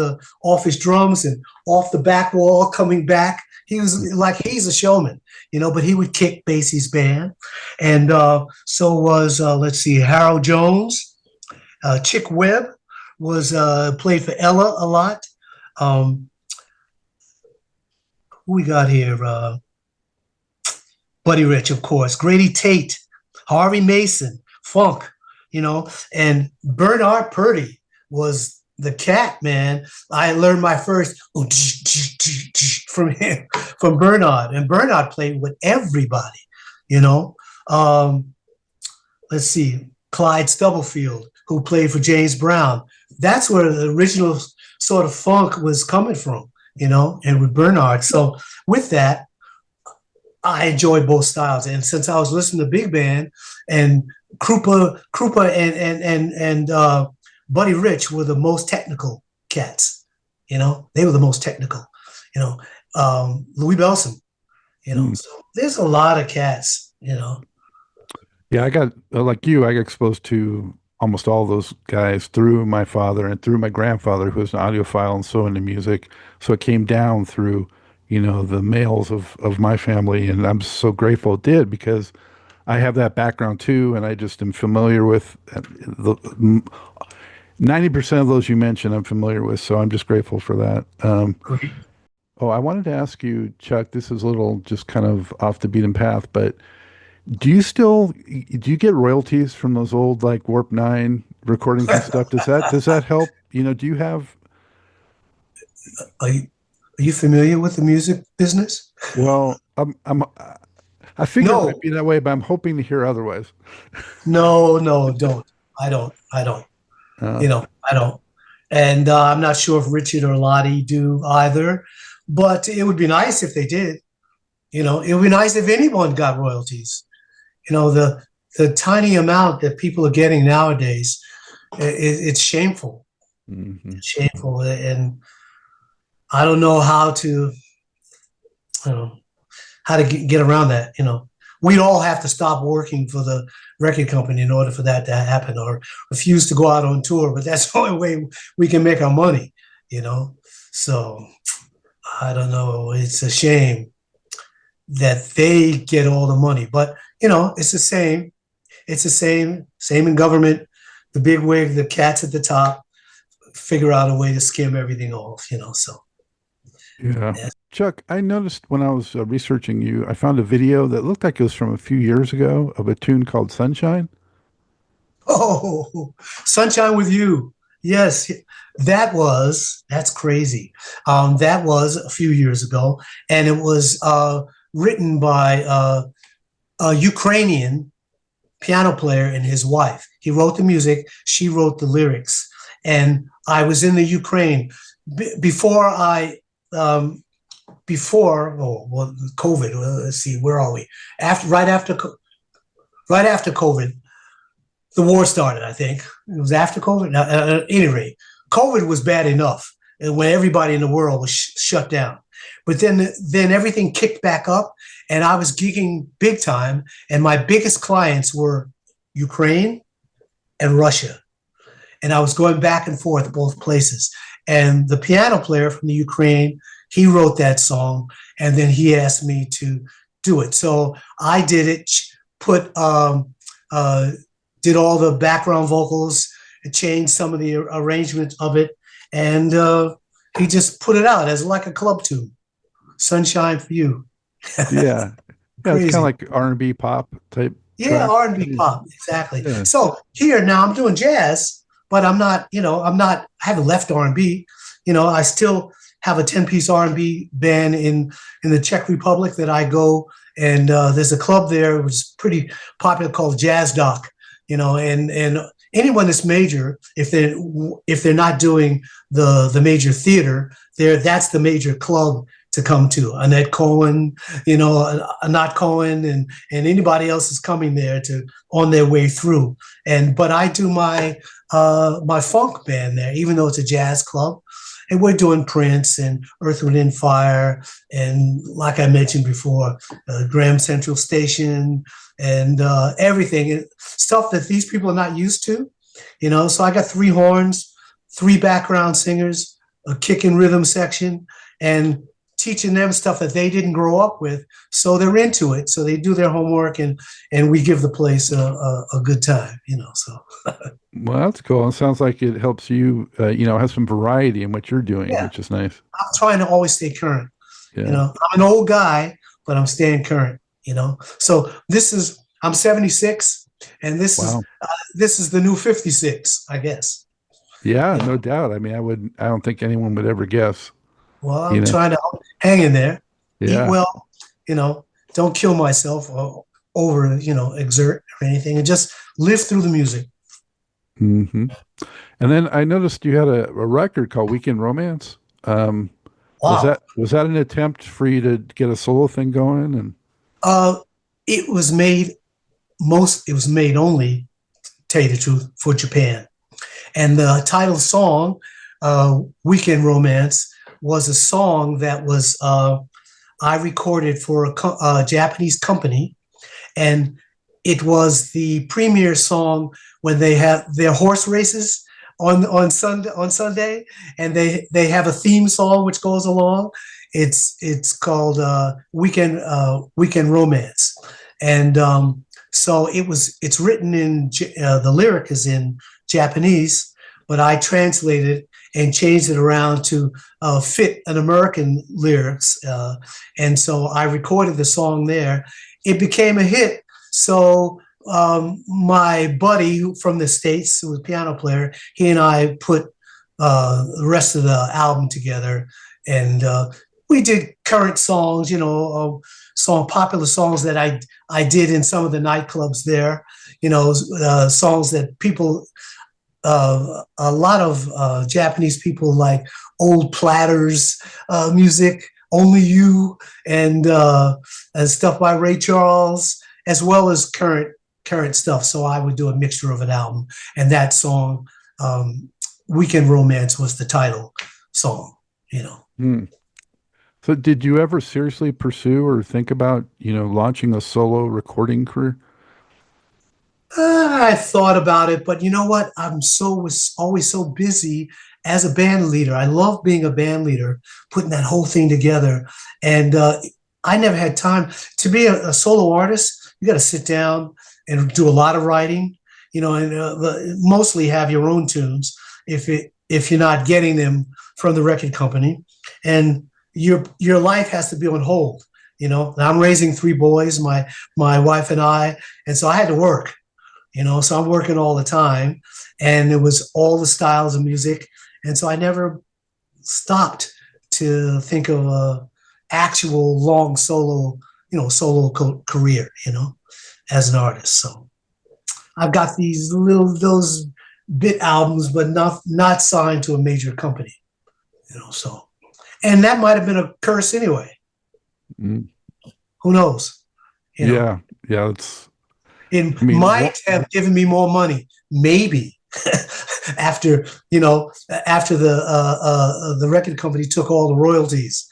his drums and off the back wall, coming back. He's a showman, but he would kick Basie's band. And so was, Harold Jones. Chick Webb was played for Ella a lot. Who we got here? Buddy Rich, of course. Grady Tate, Harvey Mason, funk, and Bernard Purdy was the cat, man. I learned my first from him, from Bernard, and Bernard played with everybody, let's see, Clyde Stubblefield, who played for James Brown. That's where the original sort of funk was coming from, and with Bernard. So with that, I enjoy both styles. And since I was listening to big band, and Krupa and Buddy Rich were the most technical cats, they were the most technical, Louis Bellson, so there's a lot of cats, Yeah, I got, like you, I got exposed to almost all those guys through my father and through my grandfather, who was an audiophile and so into music. So it came down through, the males of my family, and I'm so grateful it did, because I have that background too, and I just am familiar with the 90% of those you mentioned I'm familiar with, so I'm just grateful for that. I wanted to ask you, Chuck, this is a little just kind of off the beaten path, but do you get royalties from those old like Warp 9 recordings and stuff? Does that help? Do you have? Are you familiar with the music business? Well, I figure it might be that way, but I'm hoping to hear otherwise. No, don't. I don't. I don't. And I'm not sure if Richard or Lottie do either, but it would be nice if they did. It would be nice if anyone got royalties. The tiny amount that people are getting nowadays, it's shameful. Mm-hmm. It's shameful, and I don't know how to get around that. We'd all have to stop working for the record company in order for that to happen, or refuse to go out on tour. But that's the only way we can make our money. So I don't know. It's a shame that they get all the money, but it's the same. It's the same in government. The big wig, the cats at the top, figure out a way to skim everything off. So yeah. Chuck, I noticed when I was researching you, I found a video that looked like it was from a few years ago of a tune called Sunshine. Oh, Sunshine with You. Yes, that's crazy. That was a few years ago, and it was written by a Ukrainian piano player and his wife. He wrote the music, she wrote the lyrics, and I was in the Ukraine before COVID. Let's see, where are we? Right after COVID, the war started. I think it was after COVID. Now, at any rate, COVID was bad enough when everybody in the world was shut down. But then everything kicked back up, and I was gigging big time, and my biggest clients were Ukraine and Russia. And I was going back and forth both places. And the piano player from the Ukraine, he wrote that song, and then he asked me to do it. So I did it, did all the background vocals, changed some of the arrangements of it, and he just put it out as like a club tune. Sunshine for You. Yeah. Yeah, it's kind of Crazy. like R&B pop type Yeah, track. R&B pop, exactly. Yeah. So here now I'm doing jazz, but I haven't left R&B. I still have a 10-piece R&B band in the Czech Republic that I go, and there's a club there which is pretty popular called Jazz Doc. And anyone that's major, if they're not doing the major theater, that's the major club to come to. Annette Cohen, Anat Cohen, and anybody else is coming there to on their way through. But I do my funk band there, even though it's a jazz club. And we're doing Prince and Earth, Wind and Fire, and like I mentioned before, Graham Central Station, and everything, stuff that these people are not used to. So I got 3 horns, 3 background singers, a kick and rhythm section, and teaching them stuff that they didn't grow up with. So they're into it. So they do their homework, and we give the place a good time, so. Well, that's cool. It sounds like it helps you, have some variety in what you're doing, Yeah. which is nice. I'm trying to always stay current. Yeah. I'm an old guy, but I'm staying current, So I'm 76, and this Wow. is the new 56, I guess. Yeah, no doubt. I mean, I don't think anyone would ever guess. Well, I'm trying to hang in there, Yeah. eat well, don't kill myself or over, exert or anything, and just live through the music. Mm-hmm. And then I noticed you had a record called Weekend Romance. Wow. Was that an attempt for you to get a solo thing going? And it was made only, to tell you the truth, for Japan. And the title song, Weekend Romance, was a song that was I recorded for a Japanese company, and it was the premiere song when they have their horse races on Sunday, and they have a theme song which goes along. It's called Weekend Romance, and so it's written in the lyric is in Japanese, but I translated and changed it around to fit an American lyrics, and so I recorded the song there. It became a hit. So my buddy from the States, who was a piano player, he and I put the rest of the album together, and we did current songs, popular songs that I did in some of the nightclubs there, songs that people, a lot of Japanese people like Old Platters music, Only You, and stuff by Ray Charles, as well as current stuff. So I would do a mixture of an album, and that song, Weekend Romance, was the title song. Hmm. So did you ever seriously pursue or think about, launching a solo recording career? I thought about it, but you know what? Was always so busy as a band leader. I love being a band leader, putting that whole thing together, and I never had time to be a solo artist. You got to sit down and do a lot of writing, and mostly have your own tunes if you're not getting them from the record company, and your life has to be on hold. I'm raising 3 boys, my wife and I, and so I had to work. So I'm working all the time, and it was all the styles of music, and so I never stopped to think of a actual long solo career, as an artist. So I've got those bit albums, but not signed to a major company, so, and that might have been a curse anyway. Mm. Who knows? Yeah. Might have given me more money, maybe, after the record company took all the royalties,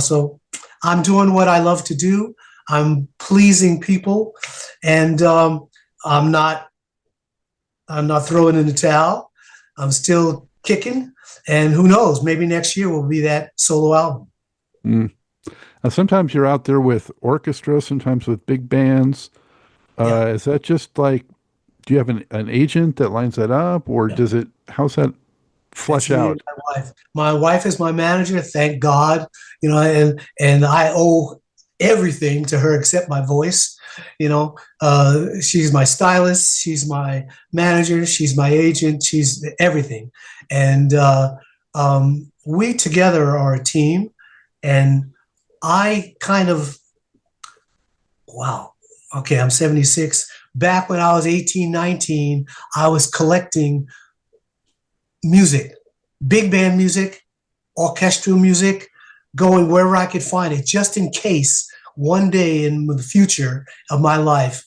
So I'm doing what I love to do. I'm pleasing people, and I'm not throwing in the towel. I'm still kicking, and who knows? Maybe next year will be that solo album. Mm. Now, sometimes you're out there with orchestra, sometimes with big bands. Yeah. Is that just like, do you have an agent that lines that up, or how's that It's flesh me and out. my wife. My wife is my manager, thank God. And I owe everything to her except my voice. She's my stylist, she's my manager, she's my agent, she's everything. And we together are a team. And I kind of, wow, okay, I'm 76. Back when I was 18, 19, I was collecting music, big band music, orchestral music, going wherever I could find it, just in case one day in the future of my life,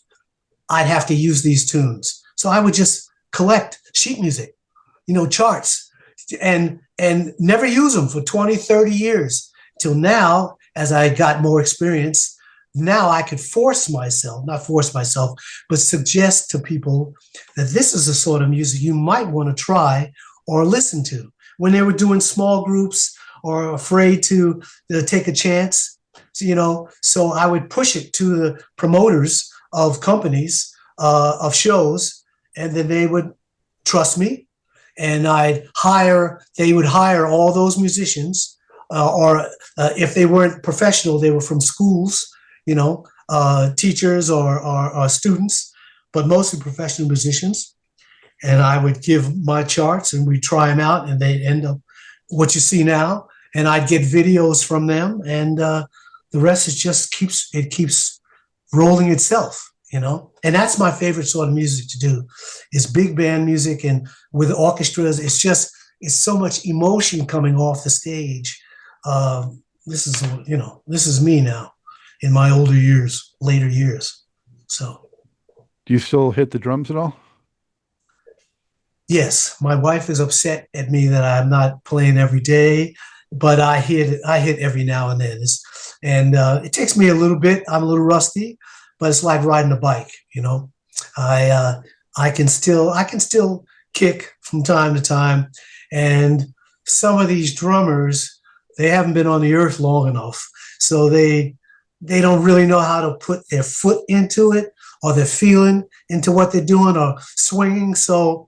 I'd have to use these tunes. So I would just collect sheet music, charts, and never use them for 20, 30 years till now, as I got more experience. Now I could not force myself, but suggest to people that this is the sort of music you might want to try or listen to when they were doing small groups or afraid to take a chance, So I would push it to the promoters of companies, of shows, and then they would trust me, and they would hire all those musicians, or if they weren't professional, they were from schools, teachers or students, but mostly professional musicians. And I would give my charts and we'd try them out, and they'd end up what you see now. And I'd get videos from them, and the rest keeps rolling itself, And that's my favorite sort of music to do, is big band music, and with orchestras. It's so much emotion coming off the stage. This is me now in my later years. So, Do you still hit the drums at all? yes, my wife is upset at me that I'm not playing every day, but I hit every now and then. It takes me a little bit. I'm a little rusty, but it's like riding a bike. I can still kick from time to time, and some of these drummers, they haven't been on the earth long enough, so they don't really know how to put their foot into it, or their feeling into what they're doing, or swinging. So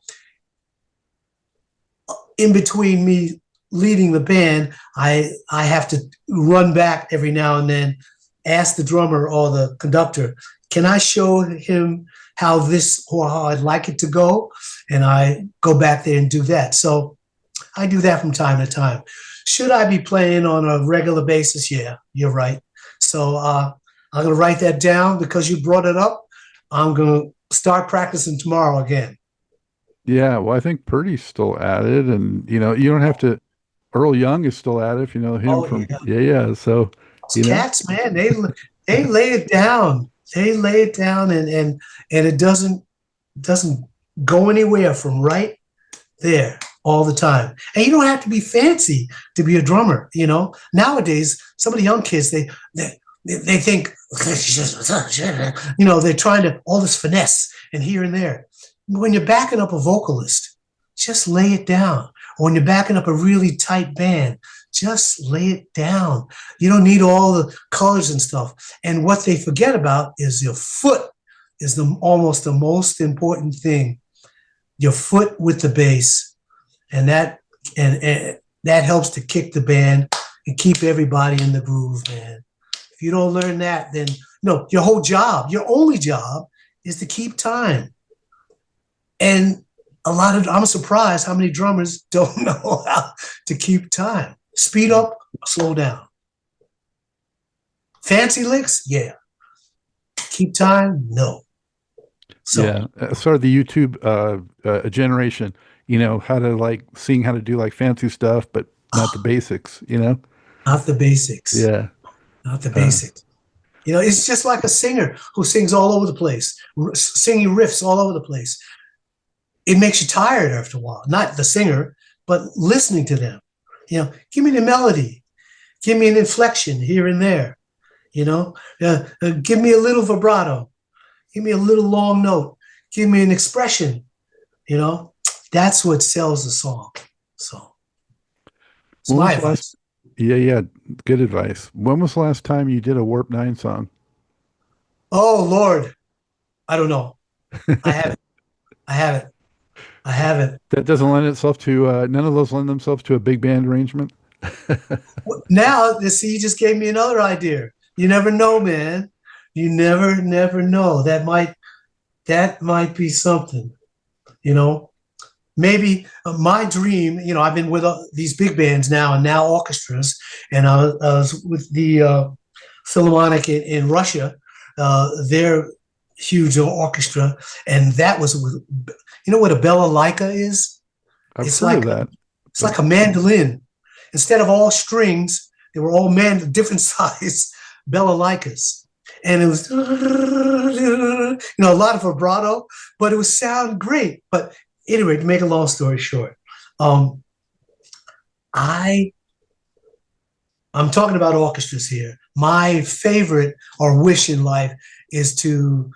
in between me leading the band, I have to run back every now and then, ask the drummer or the conductor, can I show him how I'd like it to go? And I go back there and do that. So I do that from time to time. Should I be playing on a regular basis? Yeah, you're right. So I'm going to write that down because you brought it up. I'm going to start practicing tomorrow again. Yeah, well, I think Purdy's still at it, and you don't have to. Earl Young is still at it, if you know him from. Yeah. So cats, man, they lay it down. They lay it down, and it doesn't go anywhere from right there all the time. And you don't have to be fancy to be a drummer. Nowadays, some of the young kids they think they're trying to all this finesse and here and there. When you're backing up a vocalist, just lay it down. Or when you're backing up a really tight band, just lay it down. You don't need all the colors and stuff. And what they forget about is your foot is almost the most important thing. Your foot with the bass, and that helps to kick the band and keep everybody in the groove, man. If you don't learn that, then your only job is to keep time. And I'm surprised how many drummers don't know how to keep time. Speed up, slow down. Fancy licks, yeah. Keep time, no. So, yeah, sort of the YouTube generation, how to seeing how to do like fancy stuff, but not the basics, Not the basics. Yeah. Not the basics. It's just like a singer who sings all over the place, singing riffs all over the place. It makes you tired after a while. Not the singer, but listening to them. Give me the melody. Give me an inflection here and there. Give me a little vibrato. Give me a little long note. Give me an expression. That's what sells the song. So it's my advice. Yeah. Good advice. When was the last time you did a Warp 9 song? Oh, Lord. I don't know. I haven't. I haven't. That doesn't lend itself to none of those lend themselves to a big band arrangement. Now, you see, you just gave me another idea. You never know, man. You never know. That might be something, you know. Maybe my dream, I've been with these big bands now and now orchestras, and I was with the Philharmonic in Russia, their huge orchestra, and that was with, what a balalaika is? I've It's heard like of that. it's like a mandolin. Instead of all strings, they were all different size balalaikas. And it was, a lot of vibrato, but it would sound great. But anyway, to make a long story short, um, I I'm talking about orchestras here. My favorite or wish in life is to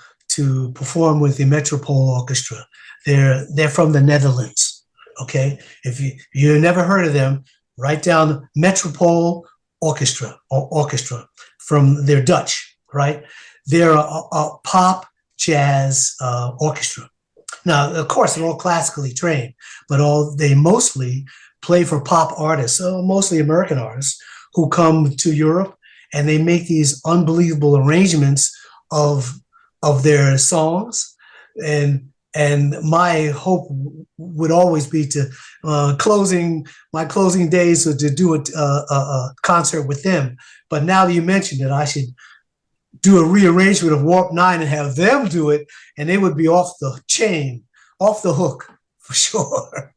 perform with the Metropole Orchestra. They're from the Netherlands. Okay, if you never heard of them, write down Metropole Orchestra or Orchestra from they're Dutch, right? They're a pop jazz orchestra. Now, of course, they're all classically trained, but they mostly play for pop artists, mostly American artists, who come to Europe and they make these unbelievable arrangements of their songs. And my hope would always be to my closing days to do a concert with them. But now that you mentioned it, I should do a rearrangement of Warp 9 and have them do it, and they would be off the chain, off the hook for sure.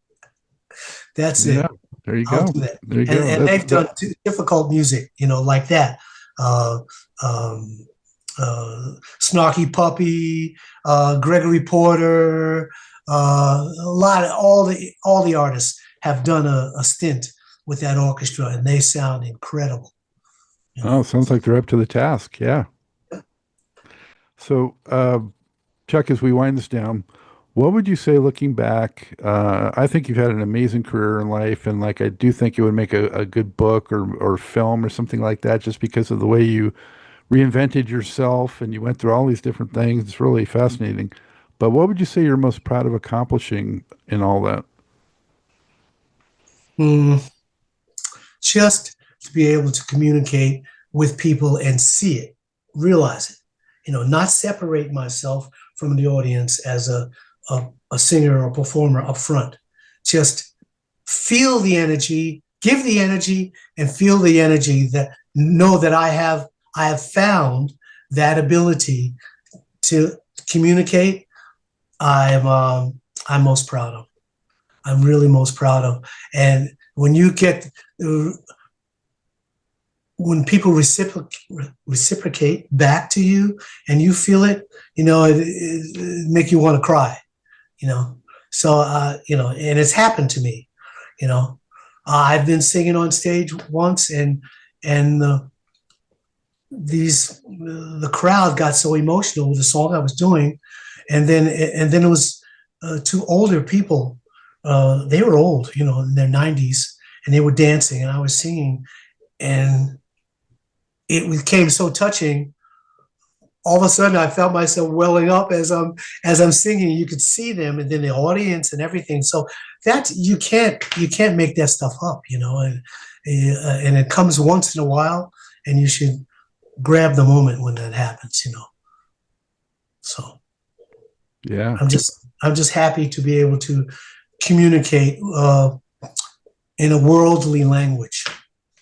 That's it. Yeah, there you I'll go. do that. There you go. And they've done difficult music, like that. Snarky Puppy, Gregory Porter, all the artists have done a stint with that orchestra, and they sound incredible. Oh, sounds like they're up to the task. Yeah. So, Chuck, as we wind this down, what would you say looking back? I think you've had an amazing career in life, and I do think it would make a good book or film or something like that, just because of the way you reinvented yourself and you went through all these different things. It's really fascinating. But what would you say you're most proud of accomplishing in all that? Just to be able to communicate with people and see it, realize it, not separate myself from the audience as a singer or performer up front. Just feel the energy, give the energy, and feel the energy. That know that I have found that ability to communicate. I'm most proud of. I'm really most proud of. And when people reciprocate back to you and you feel it, it make you want to cry, So, and it's happened to me, I've been singing on stage once and the crowd got so emotional with the song I was doing. And then it was two older people. They were old, in their 90s, and they were dancing and I was singing, and it became so touching. All of a sudden I felt myself welling up as I'm singing. You could see them, and then the audience and everything. So that you can't make that stuff up, and it comes once in a while, and you should grab the moment when that happens, So Yeah. I'm just happy to be able to communicate in a worldly language,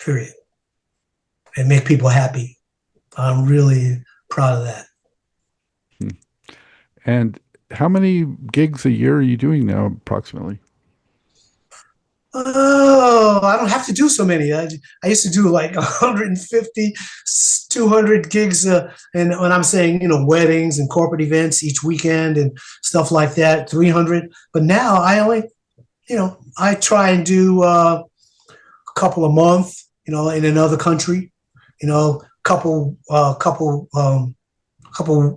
period, and make people happy. I'm really proud of that. And how many gigs a year are you doing now, approximately? Oh, I don't have to do so many. I used to do like 150, 200 gigs. And when I'm saying, weddings and corporate events each weekend and stuff like that, 300. But now I only, I try and do a couple a month, in another country, couple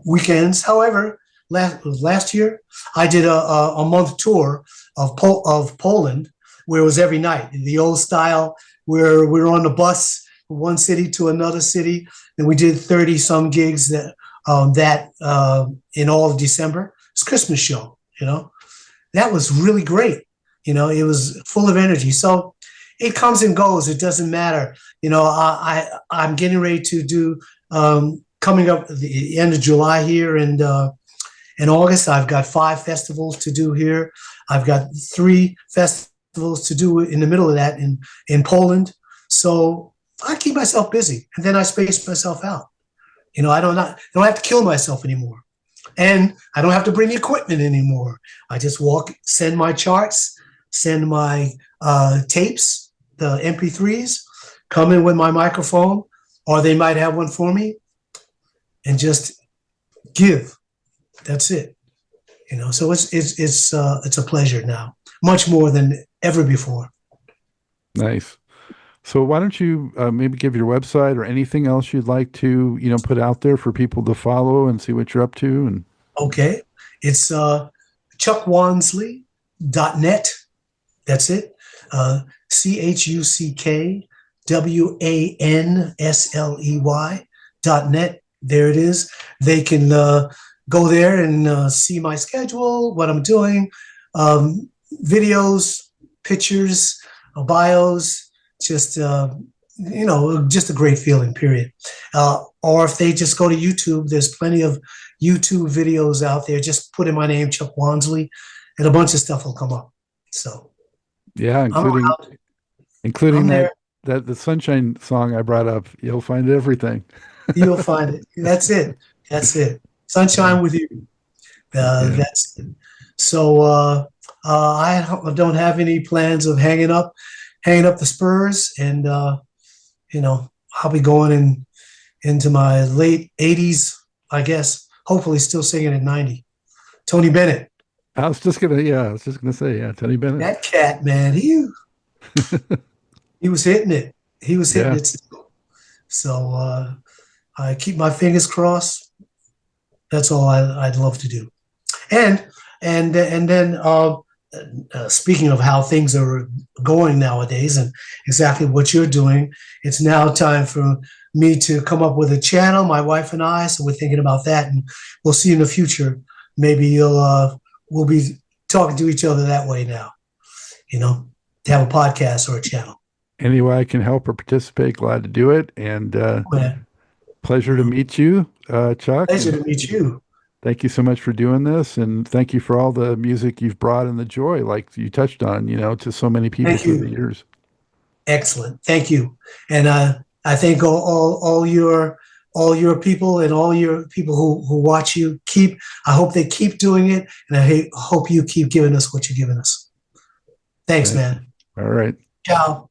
weekends. However, last year I did a month tour of Poland, where it was every night, the old style, where we were on the bus from one city to another city, and we did 30 some gigs that in all of December. It's a Christmas show, that was really great. It was full of energy. So it comes and goes. It doesn't matter. I'm getting ready to do coming up at the end of July here, and in August, I've got 5 festivals to do here. I've got 3 festivals to do in the middle of that in Poland. So I keep myself busy, and then I space myself out. I don't have to kill myself anymore, and I don't have to bring equipment anymore. I just send my charts, send my tapes, the MP3s, come in with my microphone, or they might have one for me, and just give. That's it. So it's a pleasure now, much more than ever before. Nice. So why don't you maybe give your website or anything else you'd like to, put out there for people to follow and see what you're up to? And okay, it's chuckwansley.net. That's it. ChuckWansley.net. There it is. They can go there and see my schedule, what I'm doing, videos, pictures, bios, just just a great feeling, period. Or if they just go to YouTube, there's plenty of YouTube videos out there. Just put in my name, Chuck Wansley, and a bunch of stuff will come up. So yeah, including that the Sunshine song I brought up. You'll find everything. You'll find it. That's it. Sunshine with you. That's it. So I don't have any plans of hanging up the spurs, and I'll be going into my late 80s, I guess. Hopefully, still singing at 90. Tony Bennett. I was just gonna say, Tony Bennett. That cat, man, he was hitting it. He was hitting it. So I keep my fingers crossed. That's all I'd love to do. And then speaking of how things are going nowadays and exactly what you're doing, it's now time for me to come up with a channel, my wife and I. So we're thinking about that, and we'll see in the future. Maybe we'll be talking to each other that way now, to have a podcast or a channel. Any way I can help or participate, glad to do it. And pleasure to meet you, Chuck. Pleasure to meet you. Thank you so much for doing this, and thank you for all the music you've brought and the joy, like you touched on, to so many people through the years. Excellent, thank you, and I thank all your people and all your people who watch you. I hope they keep doing it, and I hope you keep giving us what you're giving us. Thanks, man. All right. Ciao.